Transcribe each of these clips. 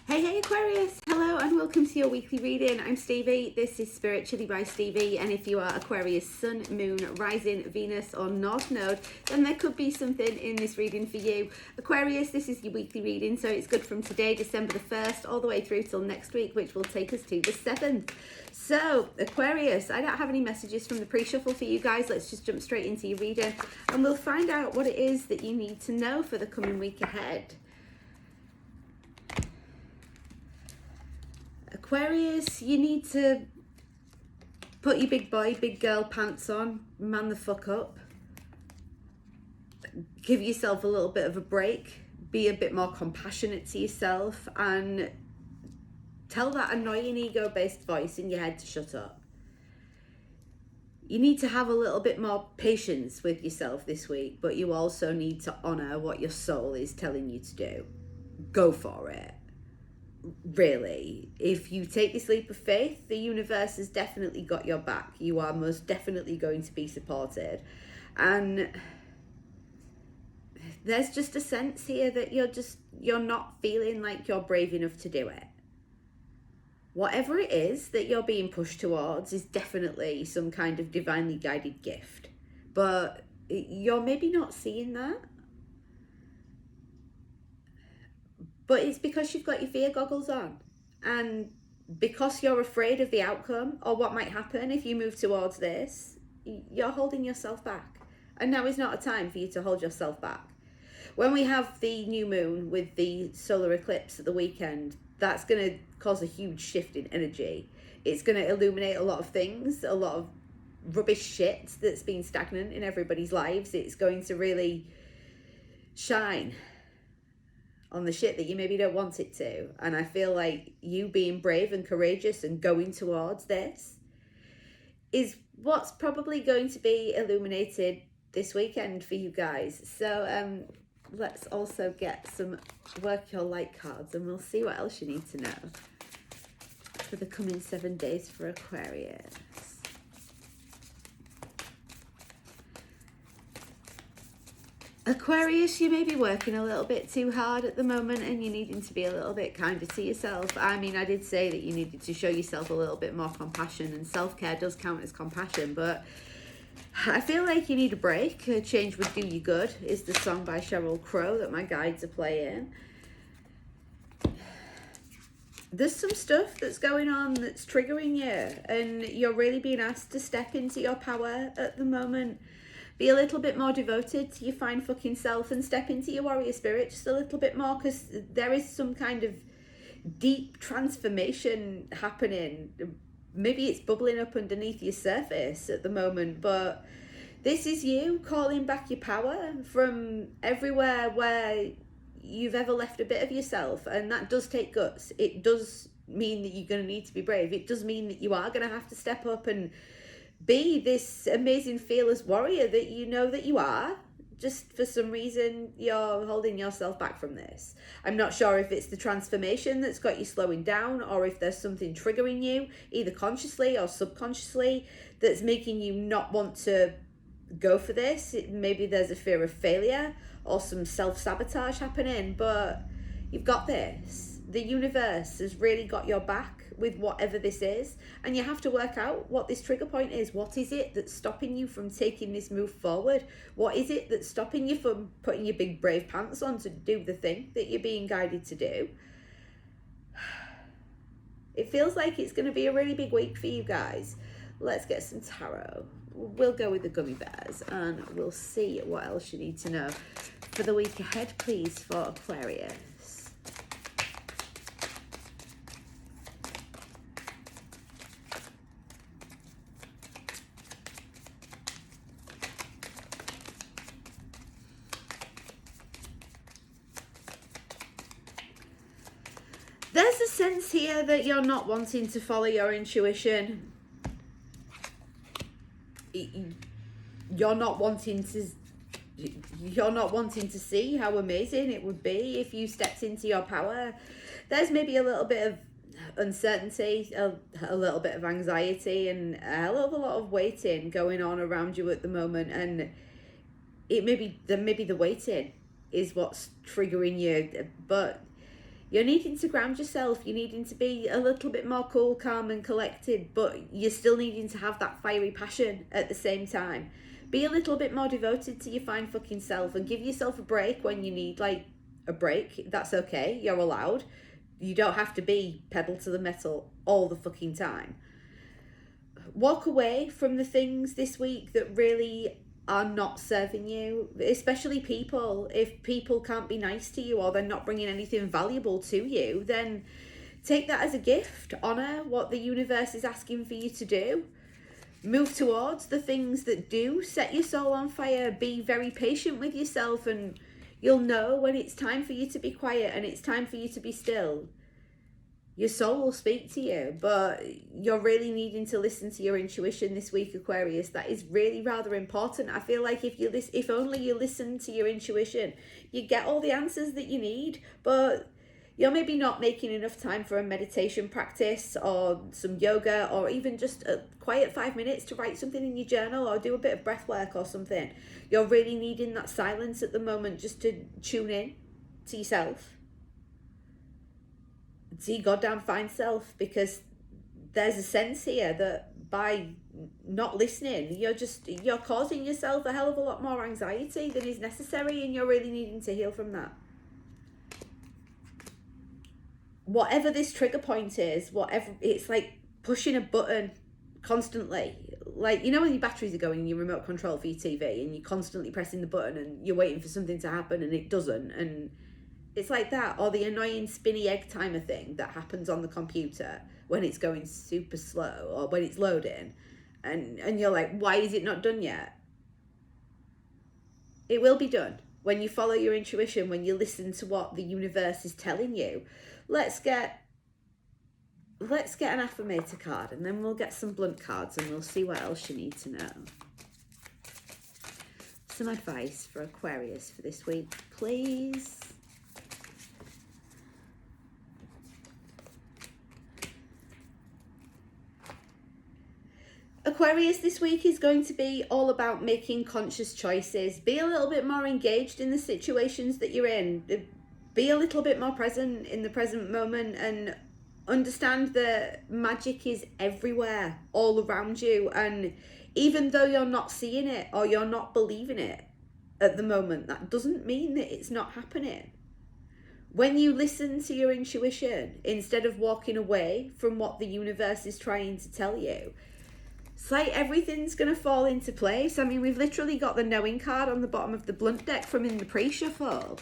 Hey Aquarius! Hello and welcome to your weekly reading. I'm Stevie. This is Spiritually by Stevie, and if you are Aquarius Sun, Moon, Rising, Venus or North Node, then there could be something in this reading for you. Aquarius, this is your weekly reading, so it's good from today, December the 1st, all the way through till next week, which will take us to the 7th. So, Aquarius, I don't have any messages from the pre-shuffle for you guys. Let's just jump straight into your reading and we'll find out what it is that you need to know for the coming week ahead. Aquarius, you need to put your big boy, big girl pants on, man the fuck up, give yourself a little bit of a break, be a bit more compassionate to yourself, and tell that annoying ego-based voice in your head to shut up. You need to have a little bit more patience with yourself this week, but you also need to honour what your soul is telling you to do. Go for it. Really, if you take this leap of faith, the universe has definitely got your back. You are most definitely going to be supported, and there's just a sense here that you're not feeling like you're brave enough to do it. Whatever it is that you're being pushed towards is definitely some kind of divinely guided gift, but you're maybe not seeing that. But it's because you've got your fear goggles on, and because you're afraid of the outcome or what might happen if you move towards this, you're holding yourself back. And now is not a time for you to hold yourself back. When we have the new moon with the solar eclipse at the weekend, that's going to cause a huge shift in energy. It's going to illuminate a lot of things, a lot of rubbish shit that's been stagnant in everybody's lives. It's going to really shine on the shit that you maybe don't want it to. And I feel like you being brave and courageous and going towards this is what's probably going to be illuminated this weekend for you guys. So let's also get some work your light cards and we'll see what else you need to know for the coming 7 days for Aquarius. Aquarius, you may be working a little bit too hard at the moment and you're needing to be a little bit kinder to yourself. I mean, I did say that you needed to show yourself a little bit more compassion, and self-care does count as compassion, but I feel like you need a break. A change would do you good is the song by Sheryl Crow that my guides are playing. There's some stuff that's going on that's triggering you, and you're really being asked to step into your power at the moment. Be a little bit more devoted to your fine fucking self and step into your warrior spirit just a little bit more, because there is some kind of deep transformation happening. Maybe it's bubbling up underneath your surface at the moment, but this is you calling back your power from everywhere where you've ever left a bit of yourself, and that does take guts. It does mean that you're going to need to be brave. It does mean that you are going to have to step up and be this amazing fearless warrior that you know that you are. Just for some reason you're holding yourself back from this. I'm not sure if it's the transformation that's got you slowing down, or if there's something triggering you either consciously or subconsciously that's making you not want to go for this. Maybe there's a fear of failure or some self-sabotage happening, but you've got this. The universe has really got your back with whatever this is, and you have to work out what this trigger point is. What is it that's stopping you from taking this move forward? What is it that's stopping you from putting your big brave pants on to do the thing that you're being guided to do? It feels like it's going to be a really big week for you guys. Let's get some tarot. We'll go with the gummy bears and we'll see what else you need to know for the week ahead, please, for Aquarius. There's a sense here that you're not wanting to follow your intuition. You're not wanting to see how amazing it would be if you stepped into your power. There's maybe a little bit of uncertainty, a little bit of anxiety, and a hell of a lot of waiting going on around you at the moment. And maybe the waiting is what's triggering you, but You're needing to ground yourself. You're needing to be a little bit more cool, calm and collected, but you're still needing to have that fiery passion at the same time. Be a little bit more devoted to your fine fucking self and give yourself a break when you need like a break. That's okay. You're allowed. You don't have to be pedal to the metal all the fucking time. Walk away from the things this week that really are not serving you, especially people. If people can't be nice to you or they're not bringing anything valuable to you, then take that as a gift. Honor what the universe is asking for you to do. Move towards the things that do set your soul on fire. Be very patient with yourself, and you'll know when it's time for you to be quiet and it's time for you to be still. Your soul will speak to you, but you're really needing to listen to your intuition this week, Aquarius. That is really rather important. I feel like if only you listen to your intuition, you get all the answers that you need, but you're maybe not making enough time for a meditation practice or some yoga or even just a quiet 5 minutes to write something in your journal or do a bit of breath work or something. You're really needing that silence at the moment just to tune in to yourself. See goddamn fine self, because there's a sense here that by not listening, you're causing yourself a hell of a lot more anxiety than is necessary, and you're really needing to heal from that. Whatever this trigger point is, it's like pushing a button constantly. Like, you know when your batteries are going in your remote control for your TV and you're constantly pressing the button and you're waiting for something to happen and it doesn't, and it's like that. Or the annoying spinny egg timer thing that happens on the computer when it's going super slow or when it's loading, and you're like, why is it not done yet? It will be done when you follow your intuition, when you listen to what the universe is telling you. Let's get an affirmator card, and then we'll get some blunt cards and we'll see what else you need to know. Some advice for Aquarius for this week, please. Aquarius, this week is going to be all about making conscious choices. Be a little bit more engaged in the situations that you're in. Be a little bit more present in the present moment, and understand that magic is everywhere, all around you. And even though you're not seeing it or you're not believing it at the moment, that doesn't mean that it's not happening. When you listen to your intuition, instead of walking away from what the universe is trying to tell you, it's like everything's going to fall into place. I mean, we've literally got the knowing card on the bottom of the blunt deck from in the pre-shuffle.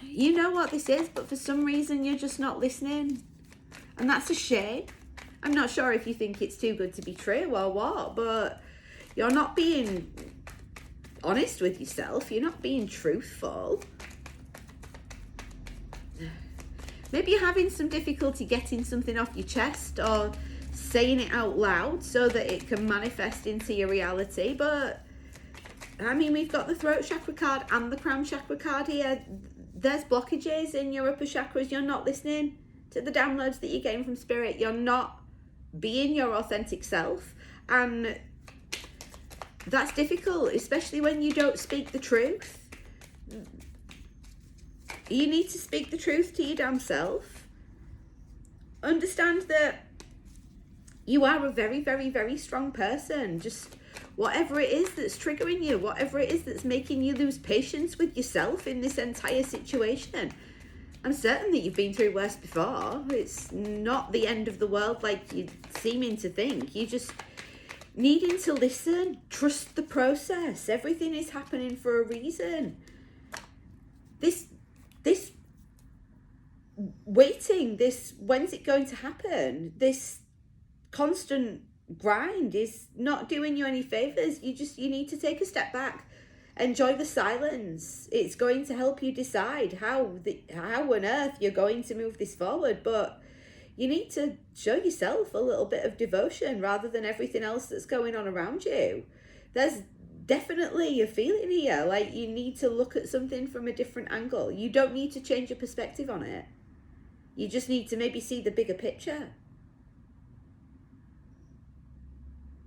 You know what this is, but for some reason you're just not listening. And that's a shame. I'm not sure if you think it's too good to be true or what, but you're not being honest with yourself. You're not being truthful. Maybe you're having some difficulty getting something off your chest or saying it out loud so that it can manifest into your reality. But, I mean, we've got the throat chakra card and the crown chakra card here. There's blockages in your upper chakras. You're not listening to the downloads that you gain from spirit. You're not being your authentic self. And that's difficult, especially when you don't speak the truth. You need to speak the truth to your damn self. Understand that you are a very, very, very strong person. Just whatever it is that's triggering you, whatever it is that's making you lose patience with yourself in this entire situation. I'm certain that you've been through worse before. It's not the end of the world like you're seeming to think. You just needing to listen, trust the process. Everything is happening for a reason. This waiting, this when's it going to happen, this constant grind is not doing you any favors. You need to take a step back, enjoy the silence. It's going to help you decide how on earth you're going to move this forward, but you need to show yourself a little bit of devotion rather than everything else that's going on around you. There's definitely a feeling here like you need to look at something from a different angle. You don't need to change your perspective on it. You just need to maybe see the bigger picture.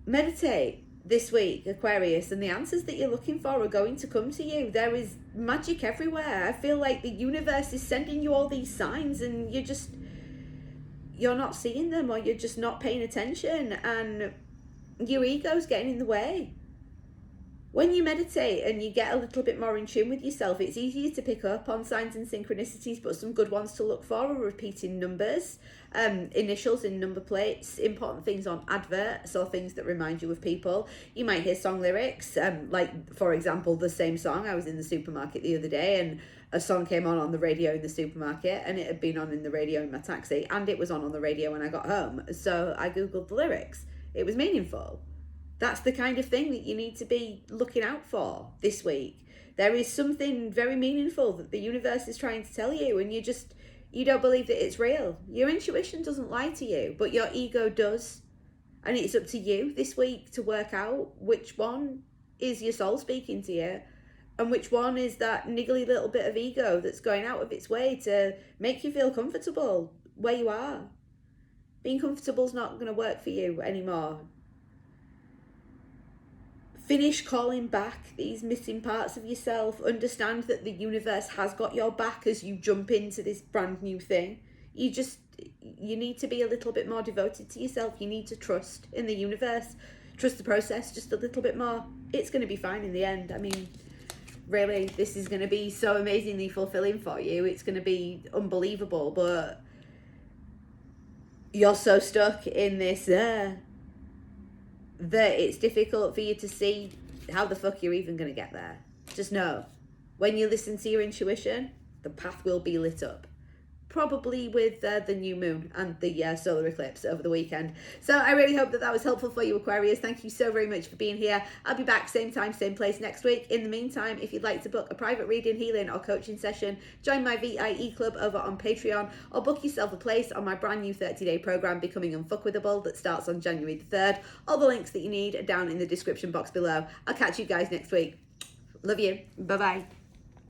Meditate, this week, Aquarius, and the answers that you're looking for are going to come to you. There is magic everywhere. I feel like the universe is sending you all these signs and you're not seeing them, or you're just not paying attention, and your ego's getting in the way. When you meditate and you get a little bit more in tune with yourself, it's easier to pick up on signs and synchronicities, but some good ones to look for are repeating numbers, initials in number plates, important things on adverts or things that remind you of people. You might hear song lyrics, like, for example, the same song. I was in the supermarket the other day and a song came on the radio in the supermarket, and it had been on in the radio in my taxi, and it was on the radio when I got home. So I Googled the lyrics. It was meaningful. That's the kind of thing that you need to be looking out for this week. There is something very meaningful that the universe is trying to tell you, and you don't believe that it's real. Your intuition doesn't lie to you, but your ego does. And it's up to you this week to work out which one is your soul speaking to you, and which one is that niggly little bit of ego that's going out of its way to make you feel comfortable where you are. Being comfortable is not going to work for you anymore. Finish calling back these missing parts of yourself. Understand that the universe has got your back as you jump into this brand new thing. You need to be a little bit more devoted to yourself. You need to trust in the universe. Trust the process just a little bit more. It's going to be fine in the end. I mean, really, this is going to be so amazingly fulfilling for you. It's going to be unbelievable, but you're so stuck in this that it's difficult for you to see how the fuck you're even going to get there. Just know, when you listen to your intuition, the path will be lit up. Probably with the new moon and the solar eclipse over the weekend. So I really hope that was helpful for you, Aquarius. Thank you so very much for being here. I'll be back same time, same place next week. In the meantime, if you'd like to book a private reading, healing or coaching session, join my VIE club over on Patreon, or book yourself a place on my brand new 30-day program, Becoming Unfuckwithable, that starts on January the 3rd. All the links that you need are down in the description box below. I'll catch you guys next week. Love you. Bye-bye.